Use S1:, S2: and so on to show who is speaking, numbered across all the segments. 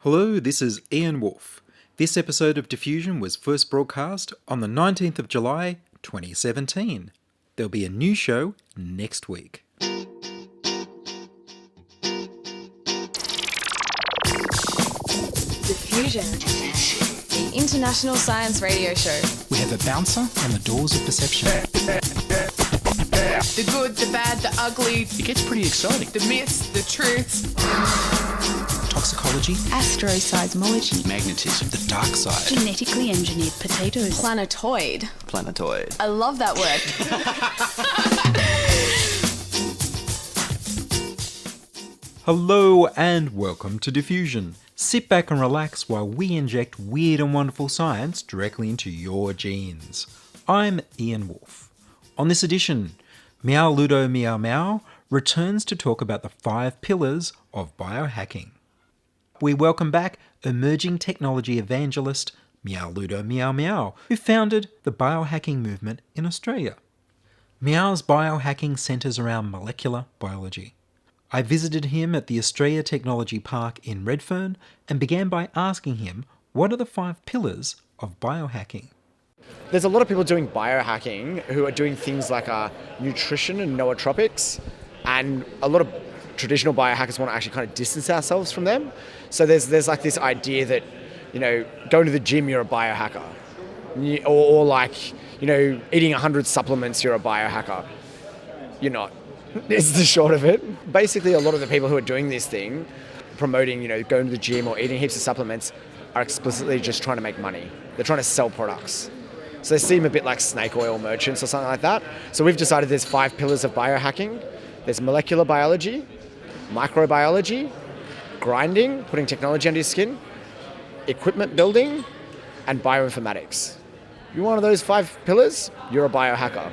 S1: Hello, this is Ian Woolf. This episode of Diffusion was first broadcast on the 19th of July, 2017. There'll be a new show next week.
S2: Diffusion, the international science radio show.
S3: We have a bouncer on the doors of perception.
S4: The good, the bad, the ugly.
S3: It gets pretty exciting.
S4: The myths, the truths.
S3: Toxicology.
S5: Astroseismology.
S3: Magnetism. The dark side.
S5: Genetically engineered potatoes.
S2: Planetoid.
S6: Planetoid.
S2: I love that word.
S1: Hello and welcome to Diffusion. Sit back and relax while we inject weird and wonderful science directly into your genes. I'm Ian Woolf. On this edition, Meow Ludo Meow Meow returns to talk about the 5 pillars of biohacking. We welcome back emerging technology evangelist Meow Ludo Meow Meow, who founded the biohacking movement in Australia. Meow's biohacking centres around molecular biology. I visited him at the Australia Technology Park in Redfern and began by asking him what are the 5 pillars of biohacking.
S7: There's a lot of people doing biohacking who are doing things like nutrition and nootropics, and a lot of traditional biohackers want to actually kind of distance ourselves from them. So there's like this idea that, going to the gym, you're a biohacker. Or like, eating 100 supplements, you're a biohacker. You're not. It's the short of it. Basically, a lot of the people who are doing this thing, promoting, going to the gym or eating heaps of supplements, are explicitly just trying to make money. They're trying to sell products. So they seem a bit like snake oil merchants or something like that. So we've decided there's 5 pillars of biohacking. There's molecular biology, microbiology, grinding, putting technology under your skin, equipment building, and bioinformatics. You're one of those 5 pillars, you're a biohacker.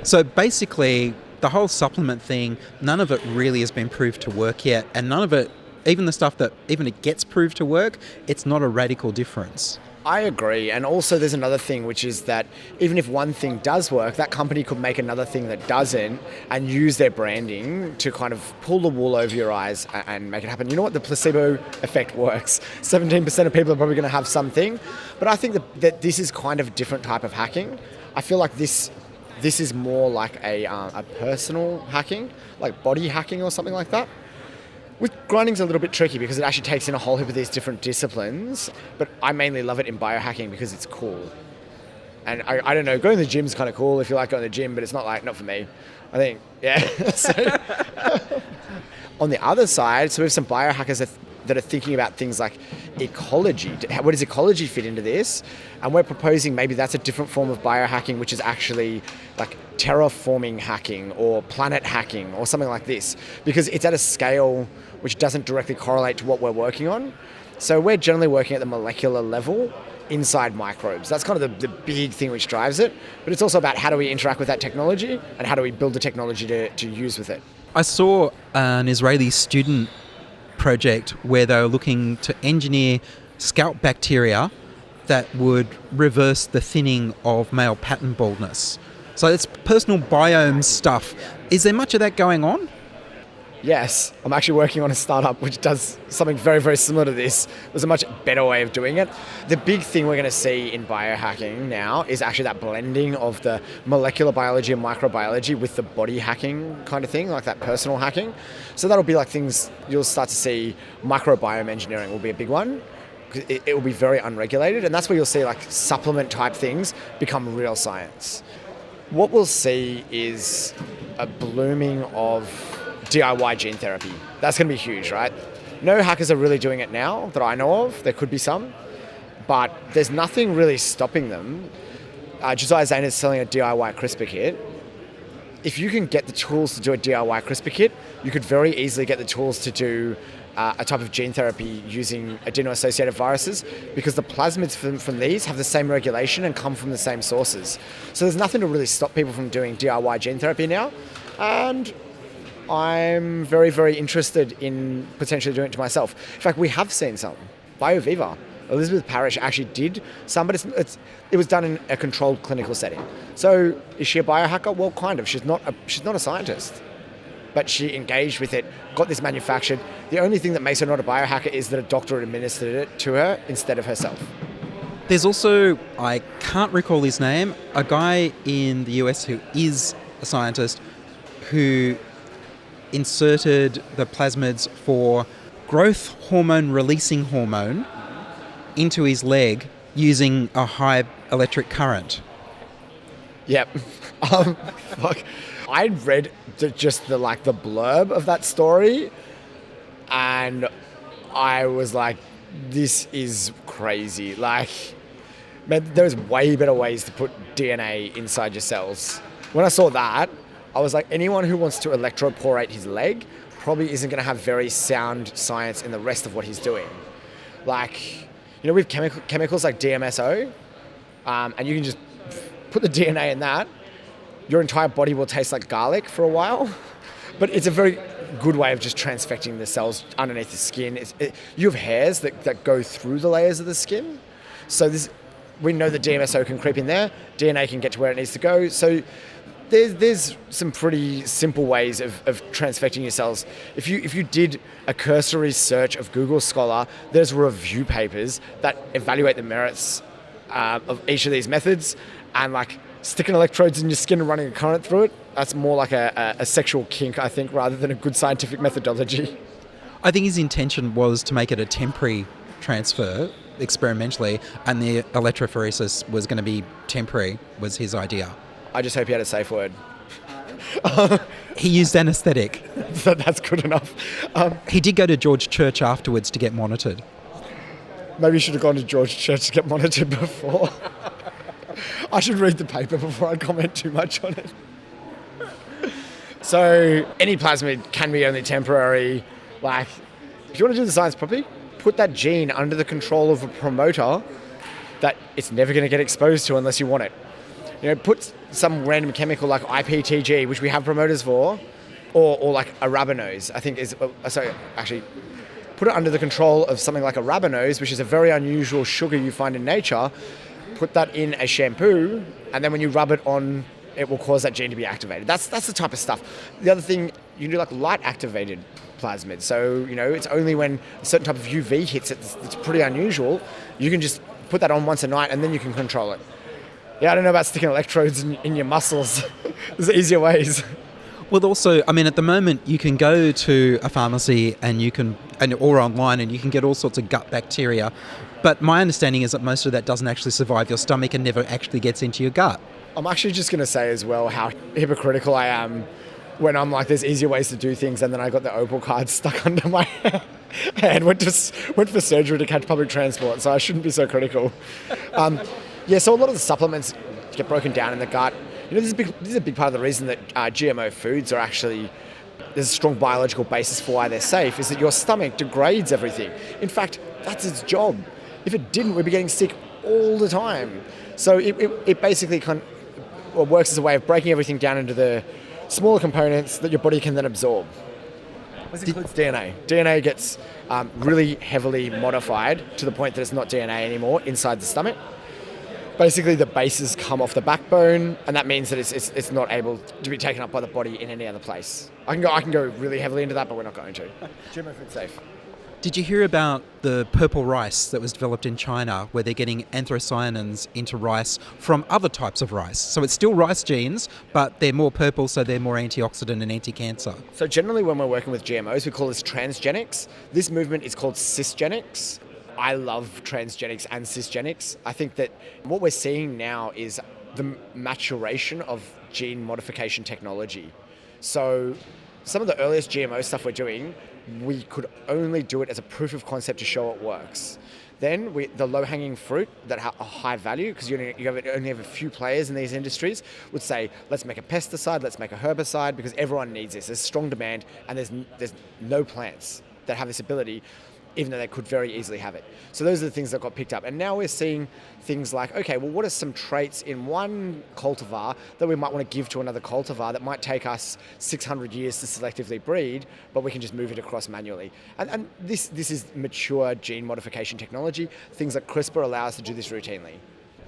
S8: So basically, the whole supplement thing, none of it really has been proved to work yet, and none of it, even the stuff that even it gets proved to work, it's not a radical difference.
S7: I agree, and also there's another thing, which is that even if one thing does work, that company could make another thing that doesn't and use their branding to kind of pull the wool over your eyes and make it happen. You know what? The placebo effect works. 17% of people are probably going to have something, but I think that this is kind of a different type of hacking. I feel like this is more like a personal hacking, like body hacking or something like that. With grinding's a little bit tricky because it actually takes in a whole heap of these different disciplines, but I mainly love it in biohacking because it's cool. And I don't know, going to the gym is kind of cool if you like going to the gym, but it's not for me. I think, yeah. So, on the other side, so we have some biohackers that are thinking about things like ecology. Where does ecology fit into this? And we're proposing maybe that's a different form of biohacking, which is actually like terraforming hacking or planet hacking or something like this, because it's at a scale which doesn't directly correlate to what we're working on. So we're generally working at the molecular level inside microbes. That's kind of the big thing which drives it. But it's also about how do we interact with that technology and how do we build the technology to use with it.
S8: I saw an Israeli student project where they were looking to engineer scalp bacteria that would reverse the thinning of male pattern baldness. So it's personal biome stuff. Is there much of that going on?
S7: Yes, I'm actually working on a startup which does something very, very similar to this. There's a much better way of doing it. The big thing we're going to see in biohacking now is actually that blending of the molecular biology and microbiology with the body hacking kind of thing, like that personal hacking. So that'll be like things you'll start to see. Microbiome engineering will be a big one. It will be very unregulated, and that's where you'll see like supplement type things become real science. What we'll see is a blooming of DIY gene therapy. That's going to be huge, right? No hackers are really doing it now that I know of. There could be some, but there's nothing really stopping them. Josiah Zane is selling a DIY CRISPR kit. If you can get the tools to do a DIY CRISPR kit, you could very easily get the tools to do a type of gene therapy using adeno-associated viruses, because the plasmids from these have the same regulation and come from the same sources. So there's nothing to really stop people from doing DIY gene therapy now. And I'm very, very interested in potentially doing it to myself. In fact, we have seen some. BioViva. Elizabeth Parrish actually did some, but it was done in a controlled clinical setting. So is she a biohacker? Well, kind of. She's not a scientist. but she engaged with it, got this manufactured. The only thing that makes her not a biohacker is that a doctor administered it to her instead of herself.
S8: There's also, I can't recall his name, a guy in the US who is a scientist who inserted the plasmids for growth hormone releasing hormone into his leg using a high electric current.
S7: Yep. Fuck. I'd read just the blurb of that story, and I was like, this is crazy. Like, man, there's way better ways to put DNA inside your cells. When I saw that, I was like, anyone who wants to electroporate his leg probably isn't going to have very sound science in the rest of what he's doing. Like, we have chemicals like DMSO, and you can just put the DNA in that. Your entire body will taste like garlic for a while, but it's a very good way of just transfecting the cells underneath the skin. You have hairs that go through the layers of the skin, so we know that DMSO can creep in there, DNA can get to where it needs to go. So there's some pretty simple ways of transfecting your cells. If you did a cursory search of Google Scholar, there's review papers that evaluate the merits of each of these methods, and sticking electrodes in your skin and running a current through it, that's more like a sexual kink, I think, rather than a good scientific methodology.
S8: I think his intention was to make it a temporary transfer experimentally, and the electrophoresis was going to be temporary, was his idea.
S7: I just hope he had a safe word.
S8: He used anaesthetic.
S7: That's good enough.
S8: He did go to George Church afterwards to get monitored.
S7: Maybe you should have gone to George Church to get monitored before. I should read the paper before I comment too much on it. So any plasmid can be only temporary. If you want to do the science properly, put that gene under the control of a promoter that it's never going to get exposed to unless you want it. Put some random chemical like IPTG, which we have promoters for, or like arabinose, I think is, put it under the control of something like arabinose, which is a very unusual sugar you find in nature. Put that in a shampoo, and then when you rub it on, it will cause that gene to be activated. That's the type of stuff. The other thing, you can do light activated plasmids. So, it's only when a certain type of UV hits it, it's pretty unusual. You can just put that on once a night, and then you can control it. Yeah, I don't know about sticking electrodes in your muscles. There's easier ways.
S8: Well, also, at the moment, you can go to a pharmacy or online, and you can get all sorts of gut bacteria. But my understanding is that most of that doesn't actually survive your stomach and never actually gets into your gut.
S7: I'm actually just going to say as well how hypocritical I am when I'm like, there's easier ways to do things, and then I got the Opal card stuck under my head, went for surgery to catch public transport, so I shouldn't be so critical. So a lot of the supplements get broken down in the gut. This is a big part of the reason that GMO foods are actually, there's a strong biological basis for why they're safe, is that your stomach degrades everything. In fact, that's its job. If it didn't, we'd be getting sick all the time. So it basically works as a way of breaking everything down into the smaller components that your body can then absorb. This includes DNA. DNA gets really heavily modified to the point that it's not DNA anymore inside the stomach. Basically, the bases come off the backbone, and that means that it's not able to be taken up by the body in any other place. I can go really heavily into that, but we're not going to. GMO food safe.
S8: Did you hear about the purple rice that was developed in China, where they're getting anthocyanins into rice from other types of rice? So it's still rice genes, but they're more purple, so they're more antioxidant and anti-cancer.
S7: So generally when we're working with GMOs, we call this transgenics. This movement is called cisgenics. I love transgenics and cisgenics. I think that what we're seeing now is the maturation of gene modification technology. So some of the earliest GMO stuff we're doing, we could only do it as a proof of concept to show it works. Then the low-hanging fruit that have a high value, because you only have a few players in these industries, would say, let's make a pesticide, let's make a herbicide, because everyone needs this. There's strong demand, and there's no plants that have this ability, even though they could very easily have it. So those are the things that got picked up. And now we're seeing things like, okay, well, what are some traits in one cultivar that we might want to give to another cultivar that might take us 600 years to selectively breed, but we can just move it across manually. And this is mature gene modification technology. Things like CRISPR allow us to do this routinely.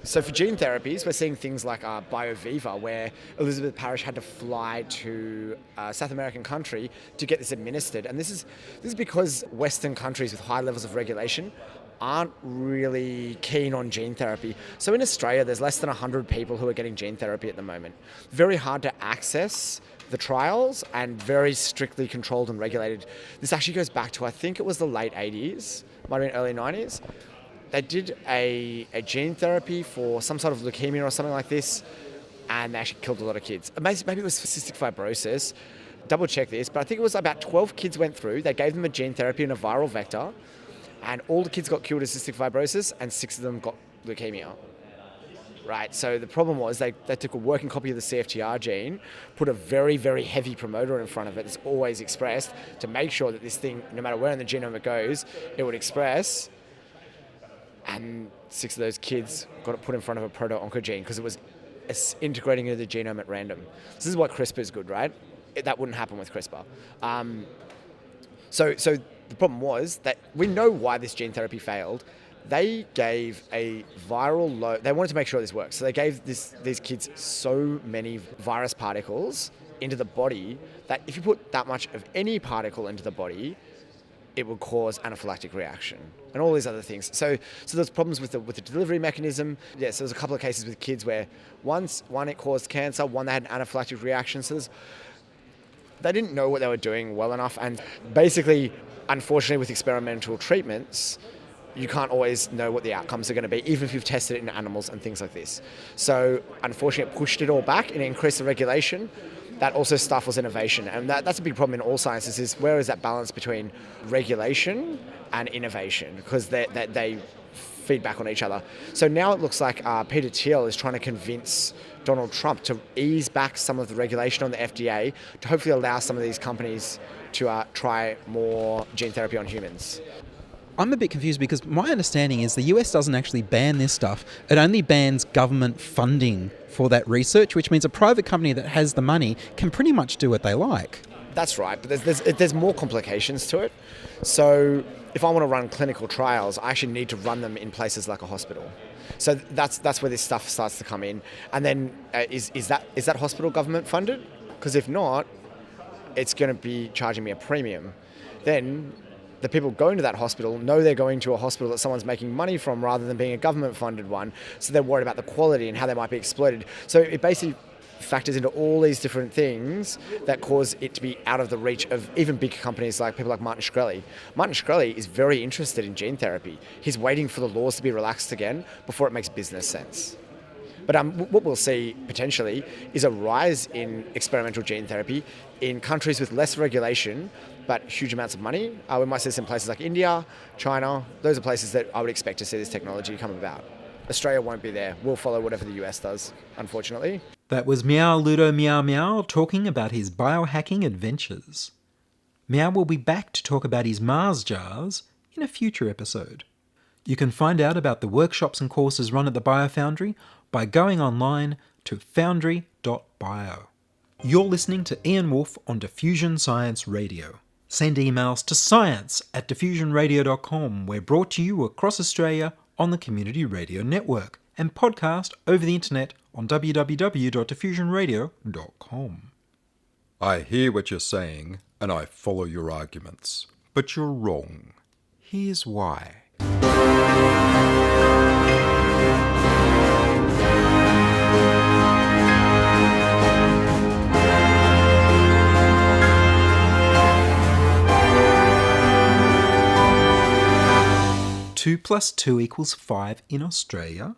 S7: So for gene therapies, we're seeing things like BioViva, where Elizabeth Parrish had to fly to a South American country to get this administered. And this is because Western countries with high levels of regulation aren't really keen on gene therapy. So in Australia, there's less than 100 people who are getting gene therapy at the moment. Very hard to access the trials and very strictly controlled and regulated. This actually goes back to, I think it was the late 80s, might have been early 90s. They did a gene therapy for some sort of leukemia or something like this, and they actually killed a lot of kids. Maybe it was for cystic fibrosis. Double check this, but I think it was about 12 kids went through. They gave them a gene therapy and a viral vector, and all the kids got cured of cystic fibrosis, and 6 of them got leukemia. Right, so the problem was they took a working copy of the CFTR gene, put a very, very heavy promoter in front of it that's always expressed to make sure that this thing, no matter where in the genome it goes, it would express. And 6 of those kids got it put in front of a proto-oncogene because it was integrating into the genome at random. This is why CRISPR is good, right? That wouldn't happen with CRISPR. So the problem was that we know why this gene therapy failed. They gave a viral load. They wanted to make sure this works. So they gave these kids so many virus particles into the body that if you put that much of any particle into the body, it would cause anaphylactic reaction and all these other things. So there's problems with the delivery mechanism. Yeah, so there's a couple of cases with kids where one it caused cancer, one they had an anaphylactic reaction. So they didn't know what they were doing well enough. And basically, unfortunately, with experimental treatments, you can't always know what the outcomes are going to be, even if you've tested it in animals and things like this. So unfortunately, it pushed it all back and increased the regulation. That also stifles innovation. And that's a big problem in all sciences, is where is that balance between regulation and innovation? Because they feed back on each other. So now it looks like Peter Thiel is trying to convince Donald Trump to ease back some of the regulation on the FDA to hopefully allow some of these companies to try more gene therapy on humans.
S8: I'm a bit confused because my understanding is the US doesn't actually ban this stuff. It only bans government funding for that research, which means a private company that has the money can pretty much do what they like.
S7: That's right, but there's more complications to it. So if I want to run clinical trials, I actually need to run them in places like a hospital. So that's where this stuff starts to come in. And then is that hospital government funded? Because if not, it's going to be charging me a premium. Then the people going to that hospital know they're going to a hospital that someone's making money from rather than being a government-funded one. So they're worried about the quality and how they might be exploited. So it basically factors into all these different things that cause it to be out of the reach of even big companies like people like Martin Shkreli. Martin Shkreli is very interested in gene therapy. He's waiting for the laws to be relaxed again before it makes business sense. But what we'll see potentially is a rise in experimental gene therapy in countries with less regulation but huge amounts of money. We might see this in places like India, China. Those are places that I would expect to see this technology come about. Australia won't be there. We'll follow whatever the US does, unfortunately.
S1: That was Meow Ludo Meow Meow talking about his biohacking adventures. Meow will be back to talk about his Mars jars in a future episode. You can find out about the workshops and courses run at the BioFoundry by going online to foundry.bio. You're listening to Ian Woolf on Diffusion Science Radio. Send emails to science@diffusionradio.com. We're brought to you across Australia on the Community Radio Network and podcast over the internet on www.diffusionradio.com.
S6: I hear what you're saying, and I follow your arguments, but you're wrong. Here's why.
S1: 2 + 2 = 5 in Australia?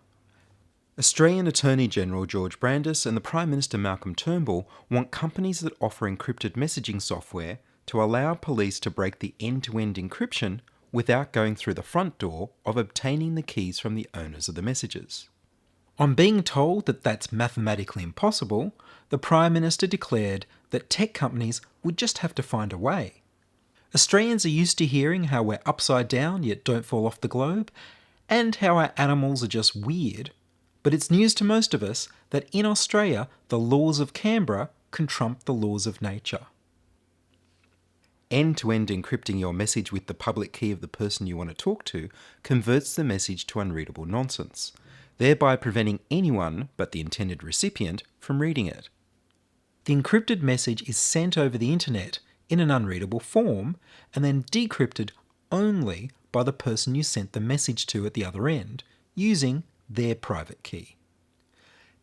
S1: Australian Attorney-General George Brandis and the Prime Minister Malcolm Turnbull want companies that offer encrypted messaging software to allow police to break the end-to-end encryption without going through the front door of obtaining the keys from the owners of the messages. On being told that that's mathematically impossible, the Prime Minister declared that tech companies would just have to find a way. Australians are used to hearing how we're upside down yet don't fall off the globe, and how our animals are just weird, but it's news to most of us that in Australia the laws of Canberra can trump the laws of nature. End-to-end encrypting your message with the public key of the person you want to talk to converts the message to unreadable nonsense. thereby preventing anyone but the intended recipient from reading it. The encrypted message is sent over the internet in an unreadable form and then decrypted only by the person you sent the message to at the other end, using their private key.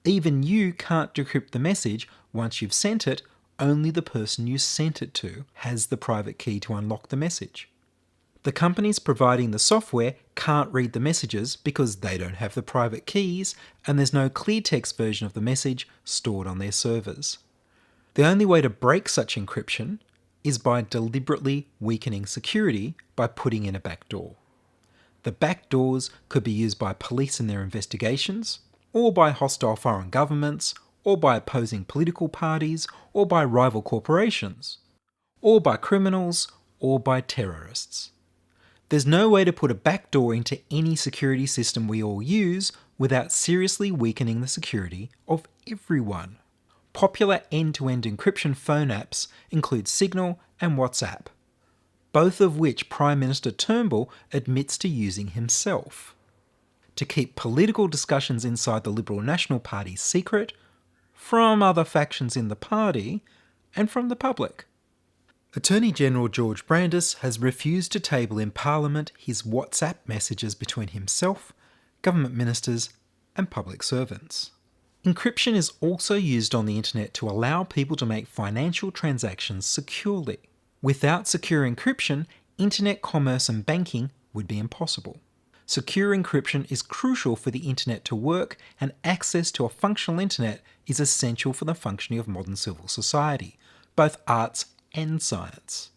S1: Even you can't decrypt the message once you've sent it, only the person you sent it to has the private key to unlock the message. The companies providing the software can't read the messages because they don't have the private keys and there's no clear text version of the message stored on their servers. The only way to break such encryption is by deliberately weakening security by putting in a backdoor. The backdoors could be used by police in their investigations, or by hostile foreign governments, or by opposing political parties, or by rival corporations, or by criminals, or by terrorists. There's no way to put a backdoor into any security system we all use without seriously weakening the security of everyone. Popular end-to-end encryption phone apps include Signal and WhatsApp, both of which Prime Minister Turnbull admits to using himself, to keep political discussions inside the Liberal National Party secret, from other factions in the party, and from the public. Attorney General George Brandis has refused to table in Parliament his WhatsApp messages between himself, government ministers, and public servants. Encryption is also used on the internet to allow people to make financial transactions securely. Without secure encryption, internet commerce and banking would be impossible. Secure encryption is crucial for the internet to work, and access to a functional internet is essential for the functioning of modern civil society, both arts and science.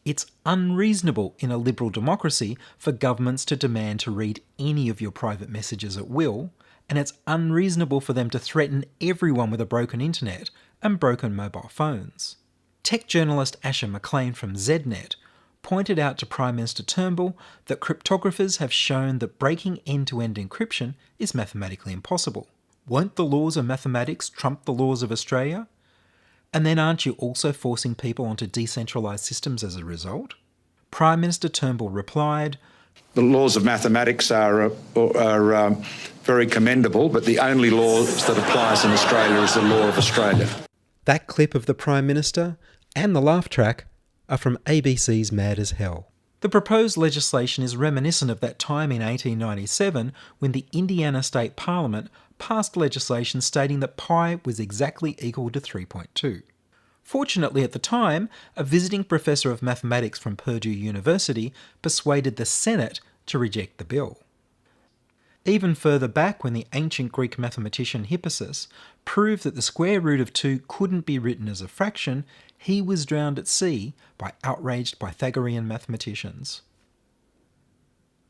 S1: It's unreasonable in a liberal democracy for governments to demand to read any of your private messages at will, and it's unreasonable for them to threaten everyone with a broken internet and broken mobile phones. Tech journalist Asher McLean from ZNet pointed out to Prime Minister Turnbull that cryptographers have shown that breaking end-to-end encryption is mathematically impossible. Won't the laws of mathematics trump the laws of Australia? And then aren't you also forcing people onto decentralised systems as a result? Prime Minister Turnbull replied,
S9: "The laws of mathematics are very commendable, but the only law that applies in Australia is the law of Australia."
S1: That clip of the Prime Minister and the laugh track are from ABC's Mad as Hell. The proposed legislation is reminiscent of that time in 1897 when the Indiana State Parliament passed legislation stating that pi was exactly equal to 3.2. Fortunately at the time, a visiting professor of mathematics from Purdue University persuaded the Senate to reject the bill. Even further back, when the ancient Greek mathematician Hippasus proved that the square root of 2 couldn't be written as a fraction, he was drowned at sea by outraged Pythagorean mathematicians.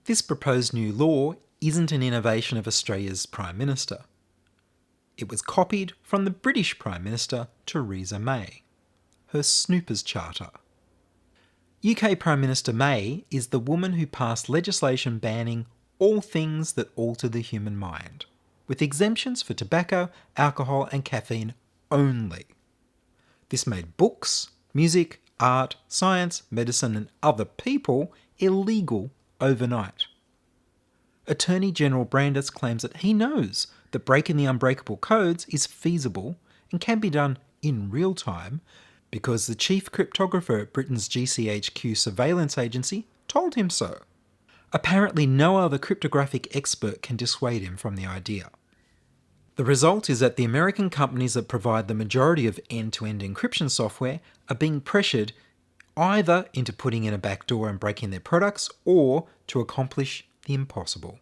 S1: This proposed new law isn't an innovation of Australia's Prime Minister. It was copied from the British Prime Minister Theresa May, her Snoopers Charter. UK Prime Minister May is the woman who passed legislation banning all things that alter the human mind, with exemptions for tobacco, alcohol and caffeine only. This made books, music, art, science, medicine and other people illegal overnight. Attorney General Brandis claims that he knows that breaking the unbreakable codes is feasible and can be done in real time because the chief cryptographer at Britain's GCHQ surveillance agency told him so. Apparently no other cryptographic expert can dissuade him from the idea. The result is that the American companies that provide the majority of end-to-end encryption software are being pressured either into putting in a backdoor and breaking their products or to accomplish the impossible.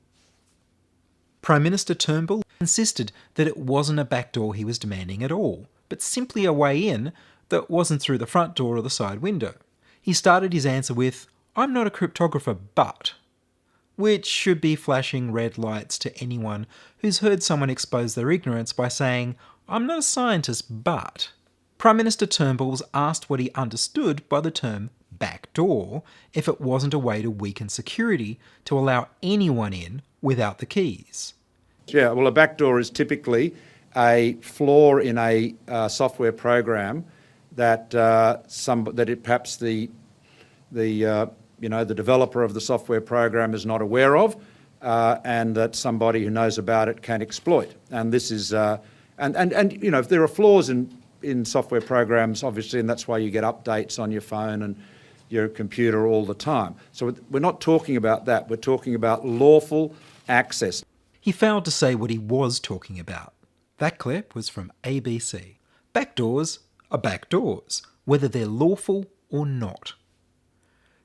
S1: Prime Minister Turnbull insisted that it wasn't a backdoor he was demanding at all, but simply a way in that wasn't through the front door or the side window. He started his answer with, "I'm not a cryptographer, but," which should be flashing red lights to anyone who's heard someone expose their ignorance by saying, "I'm not a scientist, but." Prime Minister Turnbull was asked what he understood by the term backdoor if it wasn't a way to weaken security to allow anyone in without the keys.
S9: Yeah, well, a backdoor is typically a flaw in a software program that perhaps the developer of the software program is not aware of, and that somebody who knows about it can exploit. And this is, and you know, if there are flaws in software programs, obviously, and that's why you get updates on your phone and your computer all the time. So we're not talking about that. We're talking about lawful access.
S1: He failed to say what he was talking about. That clip was from ABC. Backdoors are backdoors, whether they're lawful or not.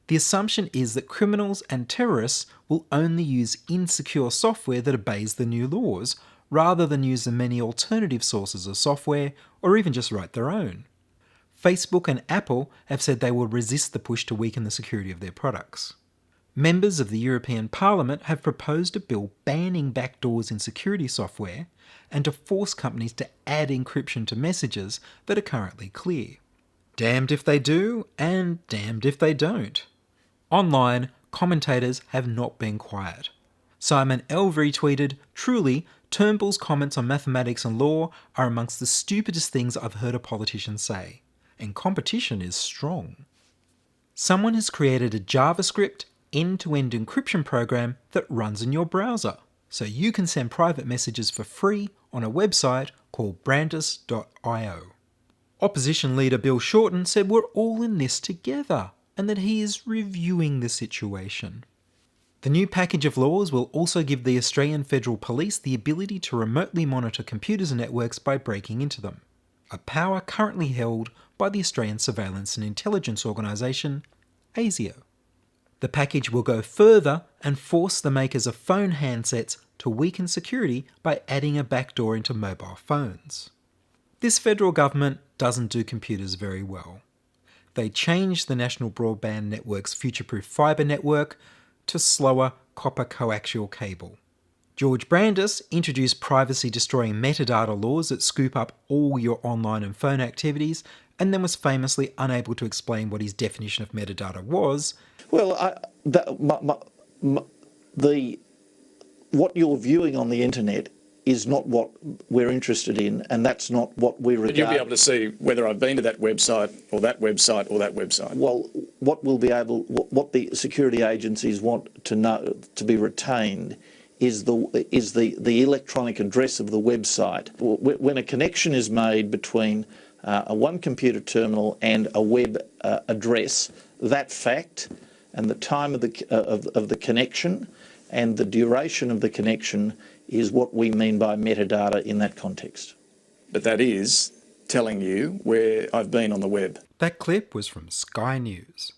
S1: The assumption is that criminals and terrorists will only use insecure software that obeys the new laws, rather than use the many alternative sources of software, or even just write their own. Facebook and Apple have said they will resist the push to weaken the security of their products. Members of the European Parliament have proposed a bill banning backdoors in security software and to force companies to add encryption to messages that are currently clear. Damned if they do, and damned if they don't. Online, commentators have not been quiet. Simon L. retweeted, "Truly, Turnbull's comments on mathematics and law are amongst the stupidest things I've heard a politician say, and competition is strong." Someone has created a JavaScript end-to-end encryption program that runs in your browser, so you can send private messages for free on a website called brandis.io. Opposition leader Bill Shorten said we're all in this together, and that he is reviewing the situation. The new package of laws will also give the Australian Federal Police the ability to remotely monitor computers and networks by breaking into them, a power currently held by the Australian Surveillance and Intelligence Organisation, ASIO. The package will go further and force the makers of phone handsets to weaken security by adding a backdoor into mobile phones. This federal government doesn't do computers very well. They changed the National Broadband Network's future-proof fibre network to slower copper coaxial cable. George Brandis introduced privacy-destroying metadata laws that scoop up all your online and phone activities, and then was famously unable to explain what his definition of metadata was.
S10: Well, what you're viewing on the internet is not what we're interested in, and that's not what we regard.
S11: But you'll be able to see whether I've been to that website or that website or that website.
S10: Well, what the security agencies want to know, to be retained, is the electronic address of the website. When a connection is made between a one computer terminal and a web address, that fact and the time of the connection and the duration of the connection is what we mean by metadata in that context.
S11: But that is telling you where I've been on the web.
S1: That clip was from Sky News.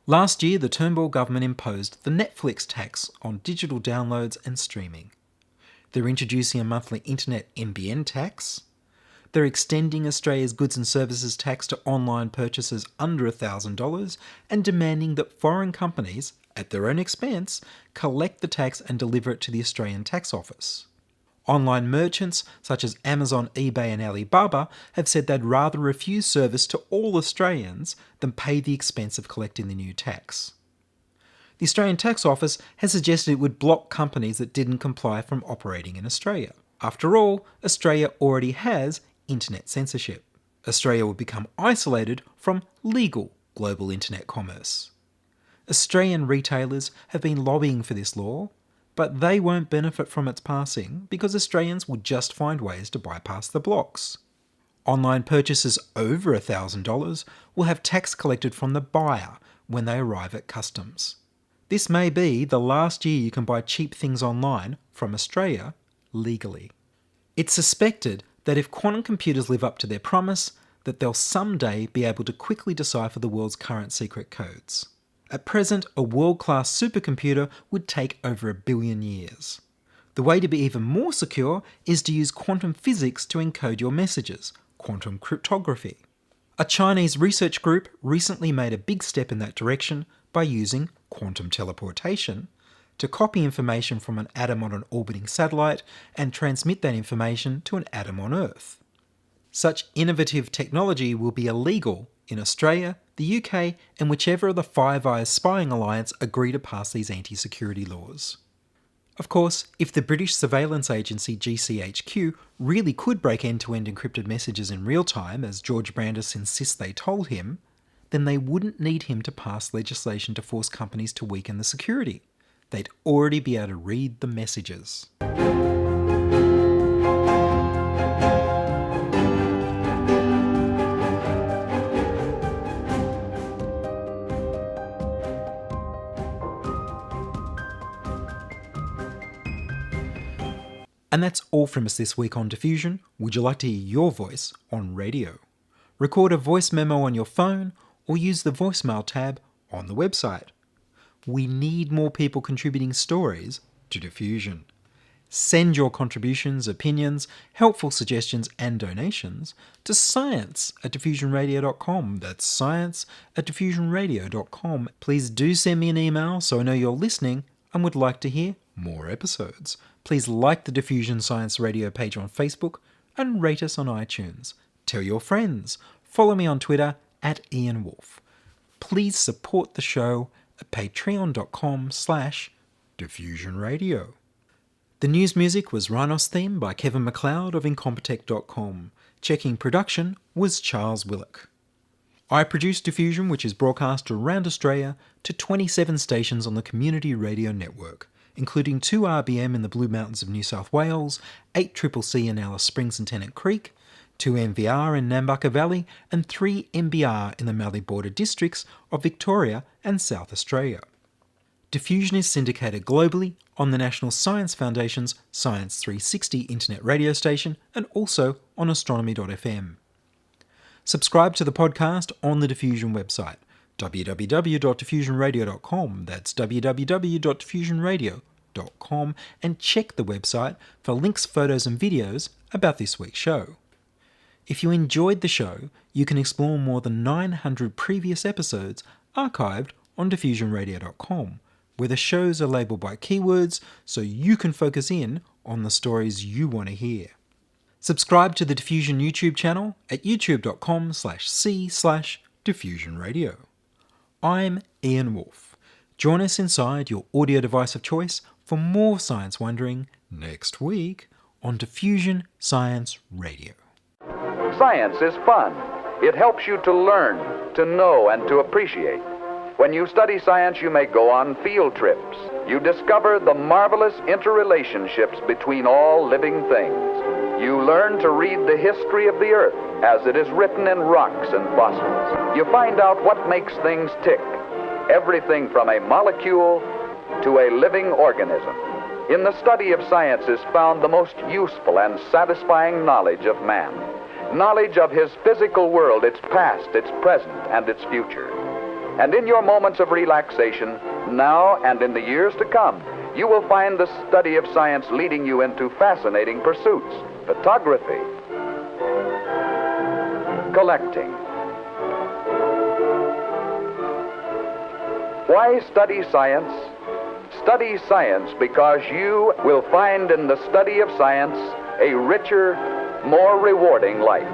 S1: Last year, the Turnbull government imposed the Netflix tax on digital downloads and streaming. They're introducing a monthly internet NBN tax. They're extending Australia's goods and services tax to online purchases under $1,000 and demanding that foreign companies, at their own expense, collect the tax and deliver it to the Australian Tax Office. Online merchants such as Amazon, eBay and Alibaba have said they'd rather refuse service to all Australians than pay the expense of collecting the new tax. The Australian Tax Office has suggested it would block companies that didn't comply from operating in Australia. After all, Australia already has internet censorship. Australia will become isolated from legal global internet commerce. Australian retailers have been lobbying for this law, but they won't benefit from its passing because Australians will just find ways to bypass the blocks. Online purchases over $1,000 will have tax collected from the buyer when they arrive at customs. This may be the last year you can buy cheap things online from Australia legally. It's suspected that if quantum computers live up to their promise, that they'll someday be able to quickly decipher the world's current secret codes. At present, a world-class supercomputer would take over 1 billion years. The way to be even more secure is to use quantum physics to encode your messages, quantum cryptography. A Chinese research group recently made a big step in that direction by using quantum teleportation to copy information from an atom on an orbiting satellite and transmit that information to an atom on Earth. Such innovative technology will be illegal in Australia, the UK, and whichever of the Five Eyes spying alliance agree to pass these anti-security laws. Of course, if the British surveillance agency GCHQ really could break end-to-end encrypted messages in real time, as George Brandis insists they told him, then they wouldn't need him to pass legislation to force companies to weaken the security. they'd already be able to read the messages. And that's all from us this week on Diffusion. Would you like to hear your voice on radio? Record a voice memo on your phone or use the voicemail tab on the website. We need more people contributing stories to Diffusion. Send your contributions, opinions, helpful suggestions and donations to science@diffusionradio.com. That's science@diffusionradio.com. Please do send me an email so I know you're listening and would like to hear more episodes. Please like the Diffusion Science Radio page on Facebook and rate us on iTunes. Tell your friends. Follow me on Twitter @Ian Woolf. Please support the show at patreon.com/diffusionradio. The news music was Rhinos Theme by Kevin MacLeod of Incompetech.com. Checking production was Charles Willock. I produce Diffusion, which is broadcast around Australia to 27 stations on the Community Radio Network, including 2 RBM in the Blue Mountains of New South Wales, 8 CCC in Alice Springs and Tennant Creek, 2 MVR in Nambucca Valley, and 3 MBR in the Mallee Border districts of Victoria and South Australia. Diffusion is syndicated globally on the National Science Foundation's Science 360 internet radio station and also on astronomy.fm. Subscribe to the podcast on the Diffusion website, www.diffusionradio.com. That's www.diffusionradio.com, and check the website for links, photos and videos about this week's show. If you enjoyed the show, you can explore more than 900 previous episodes archived on diffusionradio.com, where the shows are labelled by keywords so you can focus in on the stories you want to hear. Subscribe to the Diffusion YouTube channel at youtube.com/c/diffusionradio. I'm Ian Woolf. Join us inside your audio device of choice for more science wondering next week on Diffusion Science Radio.
S12: Science is fun. It helps you to learn, to know, and to appreciate. When you study science, you may go on field trips. You discover the marvelous interrelationships between all living things. You learn to read the history of the Earth as it is written in rocks and fossils. You find out what makes things tick, everything from a molecule to a living organism. In the study of science is found the most useful and satisfying knowledge of man. Knowledge of his physical world, its past, its present, and its future. And in your moments of relaxation, now and in the years to come, you will find the study of science leading you into fascinating pursuits. Photography, collecting. Why study science? Study science because you will find in the study of science a richer, more rewarding life.